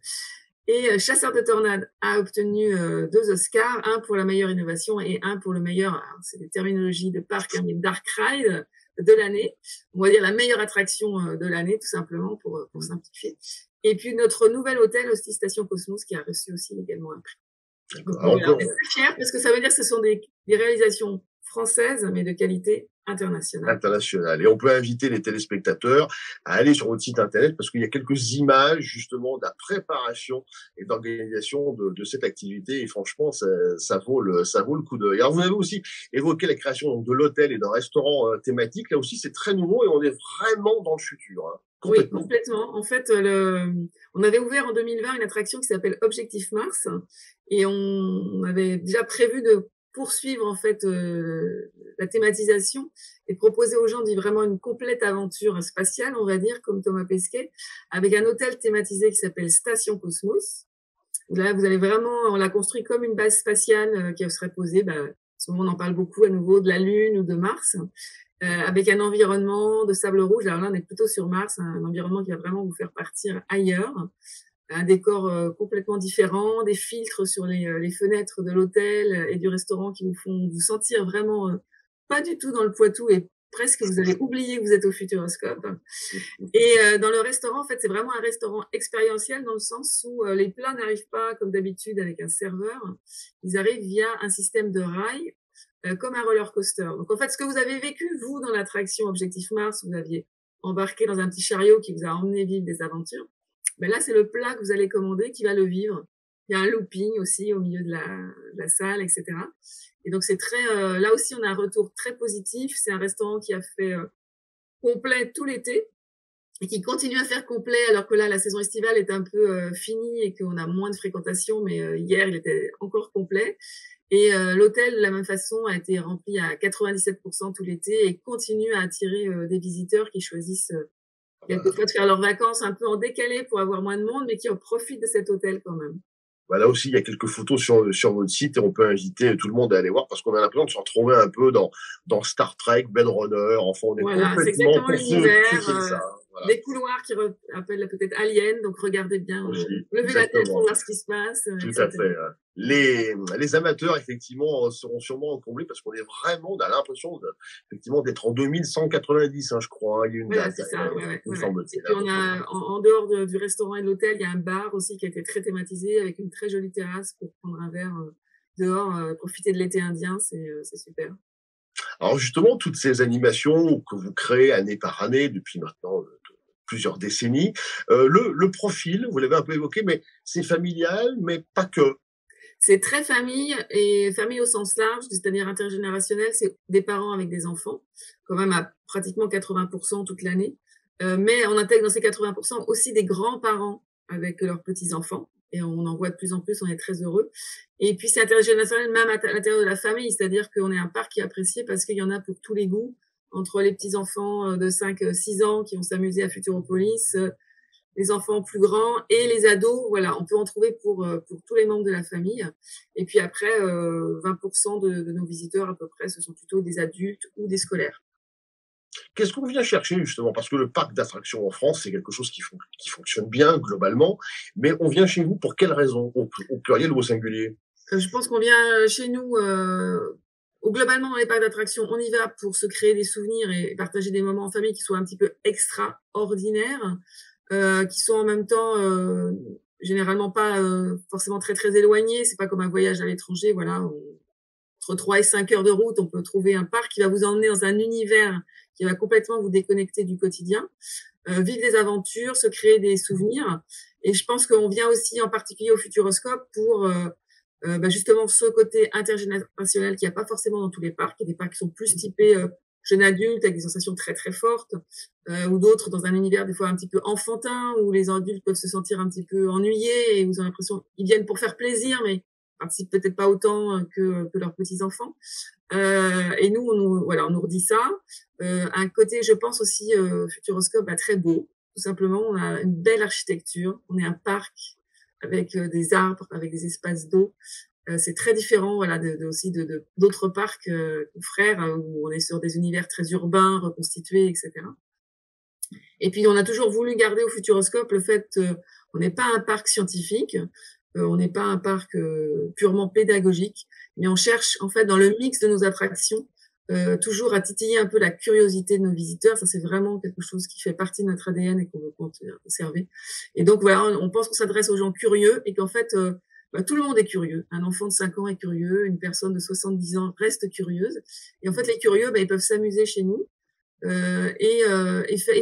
Et Chasseur de tornades a obtenu 2 Oscars, un pour la meilleure innovation et un pour le meilleur, c'est des terminologies de parc, mais Dark Ride de l'année. On va dire la meilleure attraction de l'année, tout simplement, pour simplifier. Et puis notre nouvel hôtel, aussi Station Cosmos, qui a reçu aussi également un prix. Donc, on est très fiers parce que ça veut dire que ce sont des réalisations françaises, mais de qualité international. Et on peut inviter les téléspectateurs à aller sur votre site internet parce qu'il y a quelques images justement de la préparation et d'organisation de cette activité. Et franchement, ça vaut le coup d'œil. Alors, vous avez aussi évoqué la création donc, de l'hôtel et d'un restaurant thématique. Là aussi, c'est très nouveau et on est vraiment dans le futur. Hein. Oui, complètement. En fait, on avait ouvert en 2020 une attraction qui s'appelle Objectif Mars et on avait déjà prévu de poursuivre en fait la thématisation et proposer aux gens vraiment une complète aventure spatiale, on va dire, comme Thomas Pesquet, avec un hôtel thématisé qui s'appelle Station Cosmos. Là, vous allez vraiment, on l'a construit comme une base spatiale qui serait posée, en ce moment on en parle beaucoup à nouveau, de la Lune ou de Mars. Avec un environnement de sable rouge. Alors là, on est plutôt sur Mars, un environnement qui va vraiment vous faire partir ailleurs. Un décor complètement différent, des filtres sur les fenêtres de l'hôtel et du restaurant qui vous font vous sentir vraiment pas du tout dans le Poitou et presque vous allez oublier que vous êtes au Futuroscope. Et dans le restaurant, en fait, c'est vraiment un restaurant expérientiel dans le sens où les plats n'arrivent pas comme d'habitude avec un serveur. Ils arrivent via un système de rails comme un roller coaster. Donc en fait, ce que vous avez vécu, vous, dans l'attraction Objectif Mars, vous aviez embarqué dans un petit chariot qui vous a emmené vivre des aventures. Ben là, c'est le plat que vous allez commander qui va le vivre. Il y a un looping aussi au milieu de la salle, etc. Et donc, c'est très... là aussi, on a un retour très positif. C'est un restaurant qui a fait complet tout l'été et qui continue à faire complet alors que là, la saison estivale est un peu finie et qu'on a moins de fréquentation. Mais hier, il était encore complet. Et l'hôtel, de la même façon, a été rempli à 97% tout l'été et continue à attirer des visiteurs qui choisissent quelquefois de faire leurs vacances un peu en décalé pour avoir moins de monde, mais qui en profitent de cet hôtel quand même. Là aussi, il y a quelques photos sur votre site et on peut inviter tout le monde à aller voir parce qu'on a l'impression de se retrouver un peu dans Star Trek, Blade Runner. Enfin, on est voilà, c'est exactement l'univers. Voilà. Des couloirs qui rappellent peut-être Alien, donc regardez bien, levez la tête pour voir ce qui se passe. Tout à fait. Les amateurs, effectivement, seront sûrement comblés parce qu'on est vraiment, on a l'impression effectivement d'être en 2190, je crois. Il y a une date. C'est ça, Et puis on a, en dehors du restaurant et de l'hôtel, il y a un bar aussi qui a été très thématisé avec une très jolie terrasse pour prendre un verre dehors, profiter de l'été indien, c'est super. Alors justement, toutes ces animations que vous créez année par année depuis maintenant plusieurs décennies, le profil, vous l'avez un peu évoqué, mais c'est familial, mais pas que. C'est très famille et famille au sens large, c'est-à-dire intergénérationnel, c'est des parents avec des enfants, quand même à pratiquement 80% toute l'année. Mais on intègre dans ces 80% aussi des grands-parents avec leurs petits-enfants. Et on en voit de plus en plus, on est très heureux. Et puis, c'est intergénérationnel même à l'intérieur de la famille, c'est-à-dire qu'on est un parc qui est apprécié parce qu'il y en a pour tous les goûts, entre les petits-enfants de 5-6 ans qui vont s'amuser à Futuropolis, les enfants plus grands et les ados. Voilà, on peut en trouver pour tous les membres de la famille. Et puis après, 20% de nos visiteurs à peu près, ce sont plutôt des adultes ou des scolaires. Qu'est-ce qu'on vient chercher justement? Parce que le parc d'attractions en France, c'est quelque chose qui fonctionne bien globalement, mais on vient chez vous pour quelles raisons, au pluriel ou au singulier? Je pense qu'on vient chez nous, globalement dans les parcs d'attractions, on y va pour se créer des souvenirs et partager des moments en famille qui soient un petit peu extraordinaires, qui sont en même temps généralement pas forcément très très éloignés. C'est pas comme un voyage à l'étranger, voilà. Entre 3 et 5 heures de route, on peut trouver un parc qui va vous emmener dans un univers qui va complètement vous déconnecter du quotidien, vivre des aventures, se créer des souvenirs. Et je pense qu'on vient aussi en particulier au Futuroscope pour justement ce côté intergénérationnel qu'il n'y a pas forcément dans tous les parcs. Il y a des parcs qui sont plus typés jeunes adultes avec des sensations très très fortes, ou d'autres dans un univers des fois un petit peu enfantin où les adultes peuvent se sentir un petit peu ennuyés et vous avez l'impression qu'ils viennent pour faire plaisir, mais participent peut-être pas autant que leurs petits-enfants. Et nous, on nous redit ça. Un côté, je pense aussi, Futuroscope, très beau. Tout simplement, on a une belle architecture. On est un parc avec des arbres, avec des espaces d'eau. C'est très différent, voilà, aussi d'autres parcs frères où on est sur des univers très urbains, reconstitués, etc. Et puis, on a toujours voulu garder au Futuroscope le fait qu'on n'est pas un parc scientifique. On n'est pas un parc purement pédagogique, mais on cherche en fait dans le mix de nos attractions toujours à titiller un peu la curiosité de nos visiteurs. Ça, c'est vraiment quelque chose qui fait partie de notre ADN et qu'on veut conserver. Et donc voilà, on pense qu'on s'adresse aux gens curieux et qu'en fait tout le monde est curieux. Un enfant de 5 ans est curieux, une personne de 70 ans reste curieuse. Et en fait, les curieux, ils peuvent s'amuser chez nous et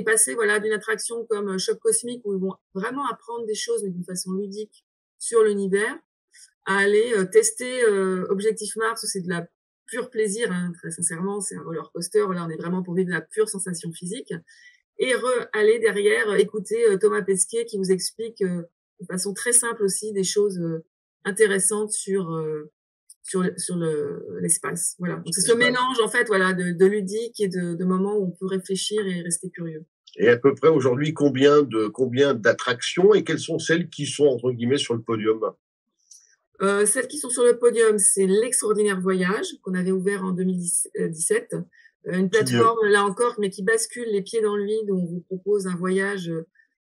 passer voilà, d'une attraction comme Choc Cosmique, où ils vont vraiment apprendre des choses, mais d'une façon ludique, sur l'univers, à aller tester Objectif Mars, où c'est de la pur plaisir, hein, très sincèrement, c'est un roller coaster. Là, on est vraiment pour vivre de la pure sensation physique. Et aller derrière écouter Thomas Pesquet qui vous explique de façon très simple aussi des choses intéressantes sur l'espace. Voilà. Donc c'est ce mélange en fait voilà de ludique et de moments où on peut réfléchir et rester curieux. Et à peu près aujourd'hui combien d'attractions et quelles sont celles qui sont entre guillemets sur le podium? Celles qui sont sur le podium, c'est l'Extraordinaire Voyage qu'on avait ouvert en 2017. Une plateforme, là encore, mais qui bascule les pieds dans le vide, où on vous propose un voyage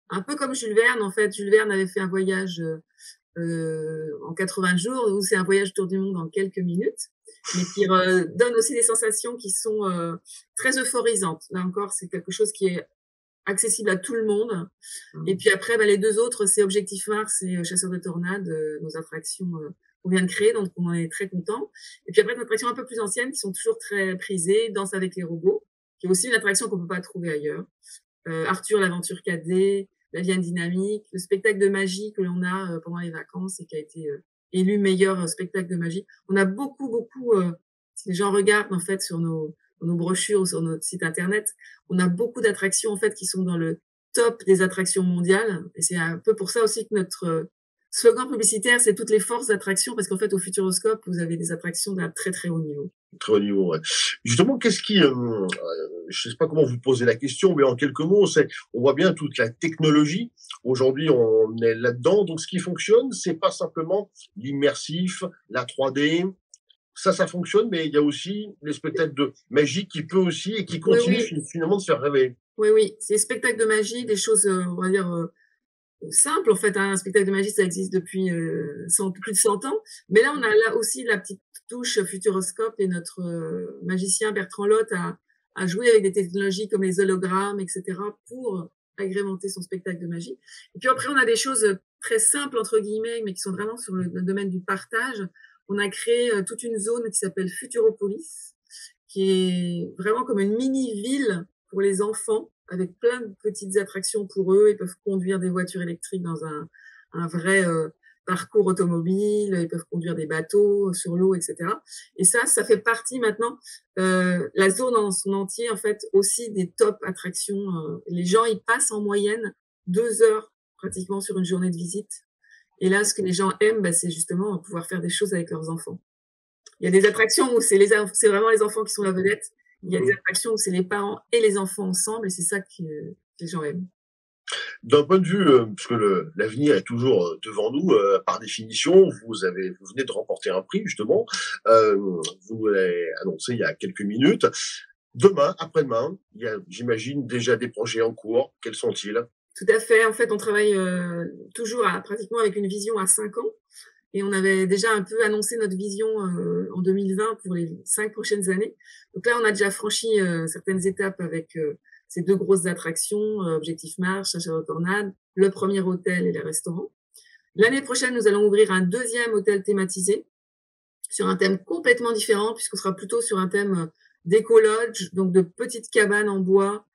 un peu comme Jules Verne. En fait, Jules Verne avait fait un voyage en 80 jours, où c'est un voyage autour du monde en quelques minutes, mais qui donne aussi des sensations qui sont très euphorisantes. Là encore, c'est quelque chose qui est accessible à tout le monde. Et puis après, les deux autres, c'est Objectif Mars et Chasseur de Tornades, nos attractions qu'on vient de créer, donc on en est très content. Et puis après, des attractions un peu plus anciennes qui sont toujours très prisées, Danse avec les robots, qui est aussi une attraction qu'on peut pas trouver ailleurs. Arthur l'aventure cadet, La Vienne dynamique, le spectacle de magie que l'on a pendant les vacances et qui a été élu meilleur spectacle de magie. On a beaucoup, si les gens regardent en fait sur nos brochures ou sur notre site internet, on a beaucoup d'attractions en fait qui sont dans le top des attractions mondiales. Et c'est un peu pour ça aussi que notre slogan publicitaire, c'est toutes les forces d'attraction, parce qu'en fait, au Futuroscope, vous avez des attractions d'un très, très haut niveau. Très haut niveau, ouais. Justement, qu'est-ce qui, je sais pas comment vous posez la question, mais en quelques mots, on voit bien toute la technologie. Aujourd'hui, on est là-dedans. Donc, ce qui fonctionne, c'est pas simplement l'immersif, la 3D. Ça fonctionne, mais il y a aussi les spectacles de magie qui peut aussi et qui continue finalement de se faire rêver. Oui. C'est les spectacles de magie, des choses, on va dire, simple en fait, un spectacle de magie ça existe depuis plus de 100 ans, mais là on a là aussi la petite touche Futuroscope et notre magicien Bertrand Lotte a joué avec des technologies comme les hologrammes, etc. pour agrémenter son spectacle de magie. Et puis après on a des choses très simples entre guillemets, mais qui sont vraiment sur le domaine du partage. On a créé toute une zone qui s'appelle Futuropolis, qui est vraiment comme une mini-ville pour les enfants, avec plein de petites attractions pour eux. Ils peuvent conduire des voitures électriques dans un vrai parcours automobile, ils peuvent conduire des bateaux sur l'eau, etc. Et ça fait partie maintenant, la zone en son entier, en fait, aussi des top attractions. Les gens, ils passent en moyenne 2 heures pratiquement sur une journée de visite. Et là, ce que les gens aiment, c'est justement pouvoir faire des choses avec leurs enfants. Il y a des attractions où c'est vraiment les enfants qui sont la vedette. Il y a des attractions où c'est les parents et les enfants ensemble, et c'est ça que les gens aiment. D'un point de vue, parce que l'avenir est toujours devant nous, par définition, vous venez de remporter un prix, justement. Vous l'avez annoncé il y a quelques minutes. Demain, après-demain, il y a, j'imagine, déjà des projets en cours. Quels sont-ils? Tout à fait. En fait, on travaille toujours pratiquement avec une vision à 5 ans. Et on avait déjà un peu annoncé notre vision en 2020 pour les 5 prochaines années. Donc là, on a déjà franchi certaines étapes avec ces 2 grosses attractions, Objectif Mars, Chasseur de Tornades, le premier hôtel et les restaurants. L'année prochaine, nous allons ouvrir un 2e hôtel thématisé sur un thème complètement différent, puisqu'on sera plutôt sur un thème d'éco-lodge, donc de petites cabanes en bois.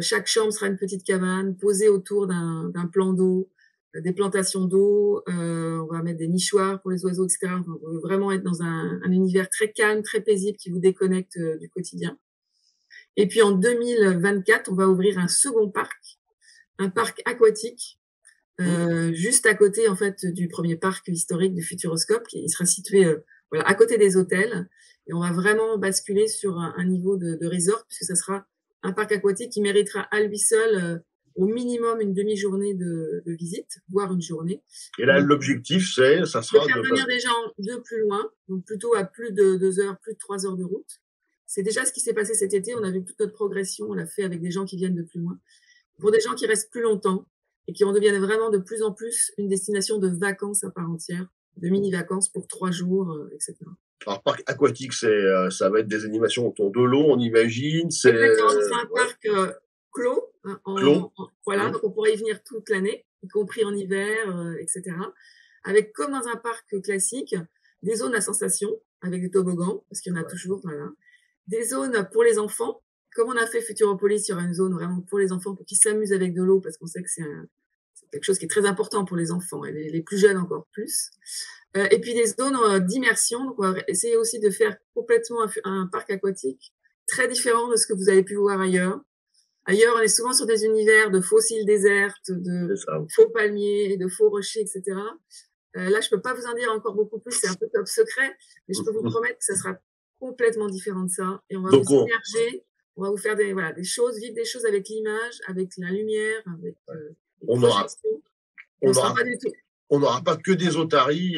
Chaque chambre sera une petite cabane posée autour d'un plan d'eau, des plantations d'eau, on va mettre des nichoirs pour les oiseaux, etc. On veut vraiment être dans un univers très calme, très paisible, qui vous déconnecte du quotidien. Et puis en 2024, on va ouvrir un second parc, un parc aquatique, juste à côté en fait du premier parc historique du Futuroscope, qui sera situé à côté des hôtels. Et on va vraiment basculer sur un niveau de resort, puisque ça sera un parc aquatique qui méritera à lui seul au minimum une demi-journée de visite, voire une journée. Et là, l'objectif, ça sera de faire venir des gens de plus loin, donc plutôt à plus de 2 heures, plus de 3 heures de route. C'est déjà ce qui s'est passé cet été. On a vu toute notre progression. On l'a fait avec des gens qui viennent de plus loin. Pour des gens qui restent plus longtemps et qui en deviennent vraiment de plus en plus une destination de vacances à part entière, de mini-vacances pour 3 jours, etc. Alors, parc aquatique, ça va être des animations autour de l'eau, on imagine. C'est un parc clos. Voilà, donc on pourra y venir toute l'année, y compris en hiver, etc. avec, comme dans un parc classique, des zones à sensations, avec des toboggans, parce qu'il y en a toujours, voilà. Des zones pour les enfants, comme on a fait Futuropolis, il y aura une zone vraiment pour les enfants, pour qu'ils s'amusent avec de l'eau, parce qu'on sait que c'est quelque chose qui est très important pour les enfants, et les plus jeunes encore plus. Et puis des zones d'immersion, donc on va essayer aussi de faire complètement un parc aquatique très différent de ce que vous avez pu voir ailleurs. Ailleurs, on est souvent sur des univers de faux îles désertes, de faux palmiers, de faux rochers, etc. Là, je peux pas vous en dire encore beaucoup plus, c'est un peu top secret, mais je peux vous promettre que ça sera complètement différent de ça. Et on va vous immerger, on va vous faire des choses, vivre des choses avec l'image, avec la lumière, avec on n'aura pas que des otaries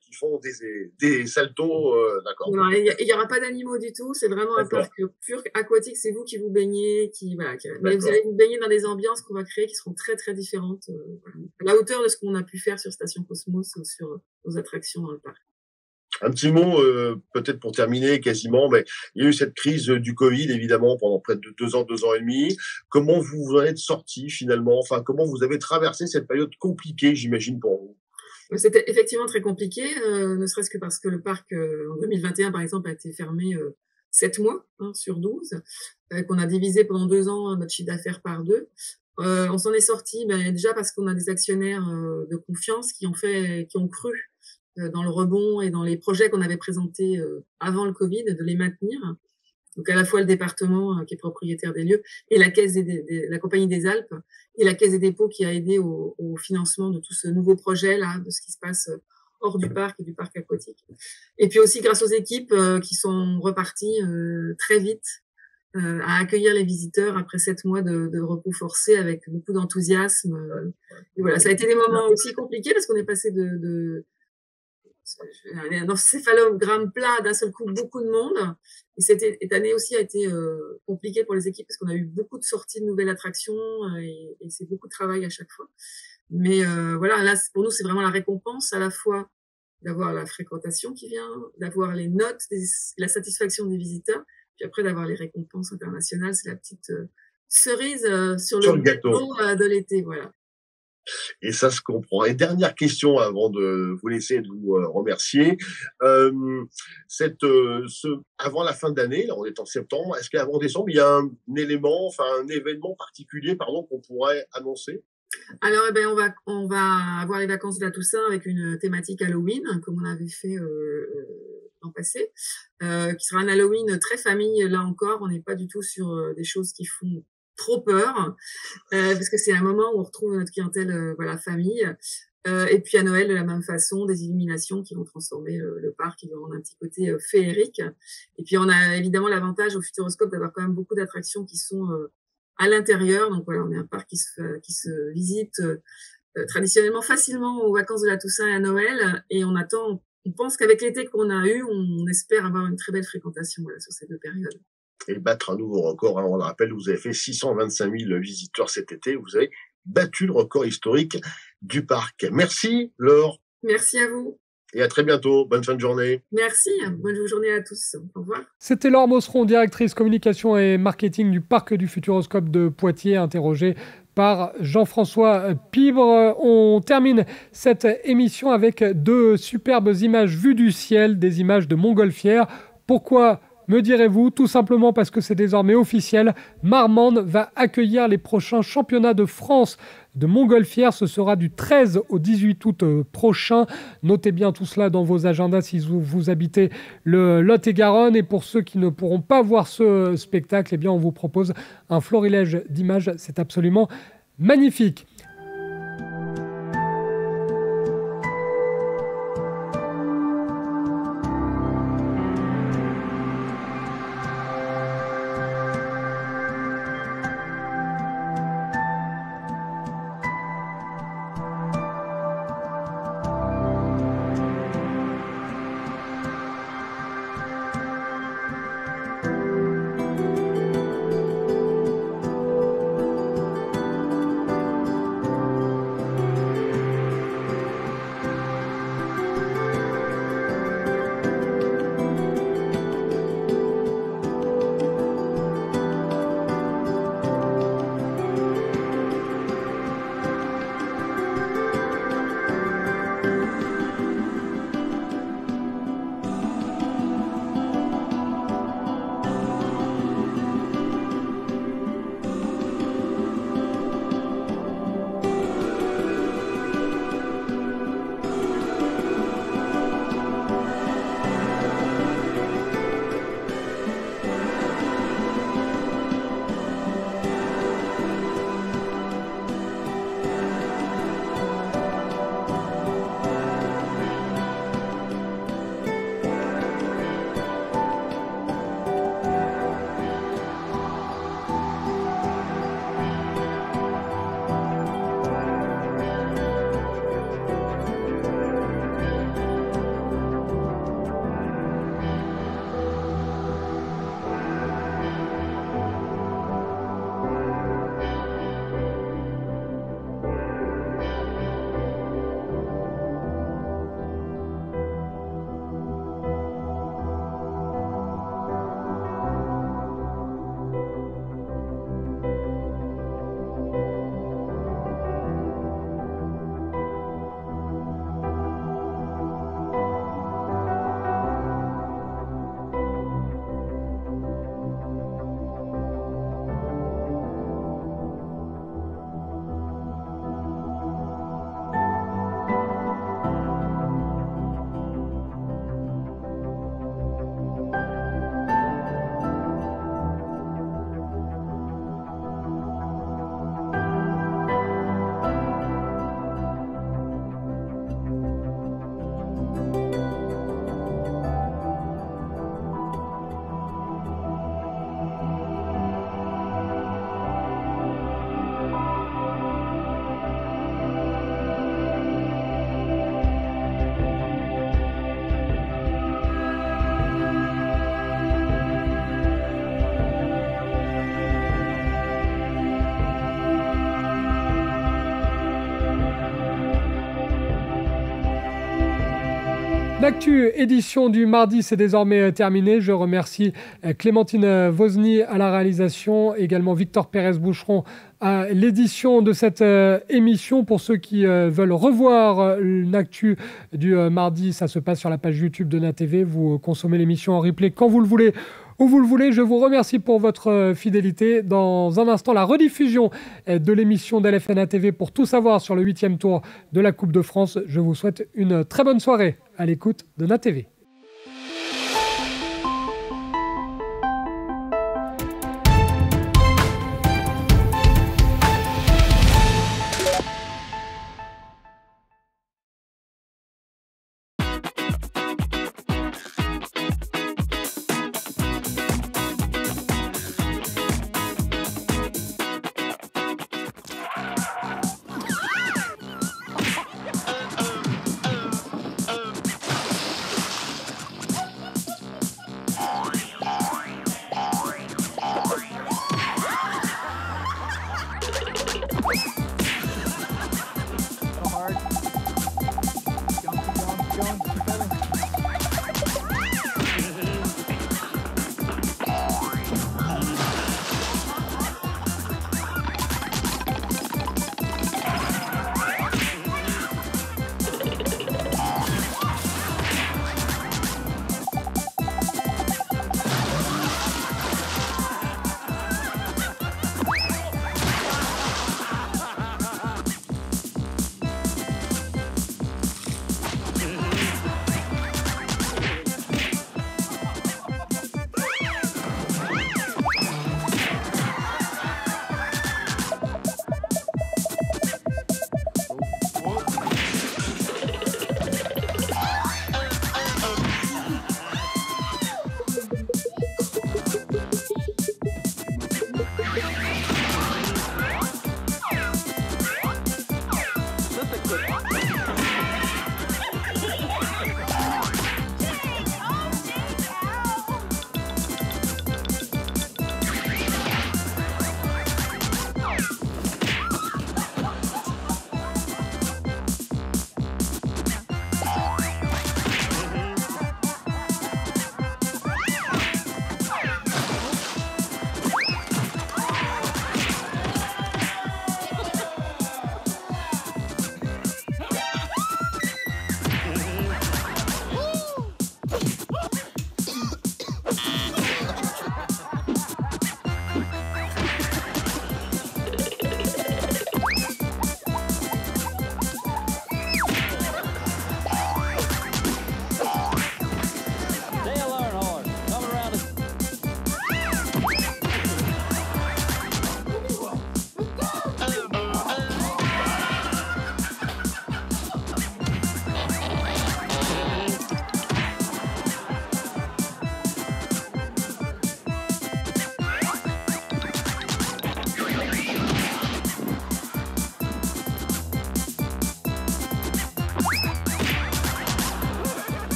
qui font des saltos. D'accord. Il n'y aura pas d'animaux du tout. C'est vraiment un parc pur aquatique. C'est vous qui vous baignez. Mais vous allez vous baigner dans des ambiances qu'on va créer qui seront très, très différentes. À la hauteur de ce qu'on a pu faire sur Station Cosmos, sur nos attractions dans le parc. Un petit mot, peut-être pour terminer quasiment, mais il y a eu cette crise du Covid, évidemment, pendant près de 2 ans et demi. Comment vous en êtes sortis finalement? Enfin, comment vous avez traversé cette période compliquée, j'imagine, pour vous? C'était effectivement très compliqué, ne serait-ce que parce que le parc, en 2021, par exemple, a été fermé 7 mois sur 12, qu'on a divisé pendant 2 ans notre chiffre d'affaires par 2. On s'en est sorti déjà parce qu'on a des actionnaires de confiance qui ont cru dans le rebond et dans les projets qu'on avait présentés avant le Covid, de les maintenir. Donc à la fois le département qui est propriétaire des lieux et la caisse la Compagnie des Alpes et la Caisse des dépôts qui a aidé au financement de tout ce nouveau projet là, de ce qui se passe hors du parc et du parc aquatique. Et puis aussi grâce aux équipes qui sont reparties très vite à accueillir les visiteurs après 7 mois de repos forcé avec beaucoup d'enthousiasme. Et voilà, ça a été des moments aussi compliqués parce qu'on est passé d'un céphalogramme plat d'un seul coup beaucoup de monde, et cette année aussi a été compliquée pour les équipes parce qu'on a eu beaucoup de sorties de nouvelles attractions et c'est beaucoup de travail à chaque fois, mais voilà, là pour nous c'est vraiment la récompense à la fois d'avoir la fréquentation qui vient, d'avoir les notes, la satisfaction des visiteurs, puis après d'avoir les récompenses internationales. C'est la petite cerise sur le gâteau de l'été, voilà. Et ça se comprend. Et dernière question avant de vous laisser, de vous remercier. Avant la fin d'année, là on est en septembre, est-ce qu'avant décembre, il y a un événement particulier qu'on pourrait annoncer? Alors, on va avoir les vacances de la Toussaint avec une thématique Halloween, comme on avait fait l'an passé, qui sera un Halloween très famille. Là encore, on n'est pas du tout sur des choses qui font trop peur, parce que c'est un moment où on retrouve notre clientèle, famille. Et puis à Noël, de la même façon, des illuminations qui vont transformer le parc, qui vont rendre un petit côté féerique. Et puis on a évidemment l'avantage au Futuroscope d'avoir quand même beaucoup d'attractions qui sont à l'intérieur. Donc voilà, on est un parc qui se visite traditionnellement facilement aux vacances de la Toussaint et à Noël. Et on pense qu'avec l'été qu'on a eu, on espère avoir une très belle fréquentation sur ces 2 périodes. Et battre un nouveau record. On le rappelle, vous avez fait 625 000 visiteurs cet été. Vous avez battu le record historique du parc. Merci, Laure. Merci à vous. Et à très bientôt. Bonne fin de journée. Merci. Bonne journée à tous. Au revoir. C'était Laure Mosseron, directrice communication et marketing du parc du Futuroscope de Poitiers, interrogée par Jean-François Pibre. On termine cette émission avec 2 superbes images vues du ciel, des images de montgolfières. Pourquoi ? Me direz-vous, tout simplement parce que c'est désormais officiel, Marmande va accueillir les prochains championnats de France de montgolfière. Ce sera du 13 au 18 août prochain. Notez bien tout cela dans vos agendas si vous habitez le Lot-et-Garonne. Et pour ceux qui ne pourront pas voir ce spectacle, on vous propose un florilège d'images. C'est absolument magnifique. L'actu édition du mardi, c'est désormais terminé. Je remercie Clémentine Vosny à la réalisation, également Victor Pérez-Boucheron à l'édition de cette émission. Pour ceux qui veulent revoir l'actu du mardi, ça se passe sur la page YouTube de NATV. Vous consommez l'émission en replay quand vous le voulez, où vous le voulez. Je vous remercie pour votre fidélité. Dans un instant, la rediffusion de l'émission d'LFN ATV pour tout savoir sur le 8e tour de la Coupe de France. Je vous souhaite une très bonne soirée à l'écoute de NATV.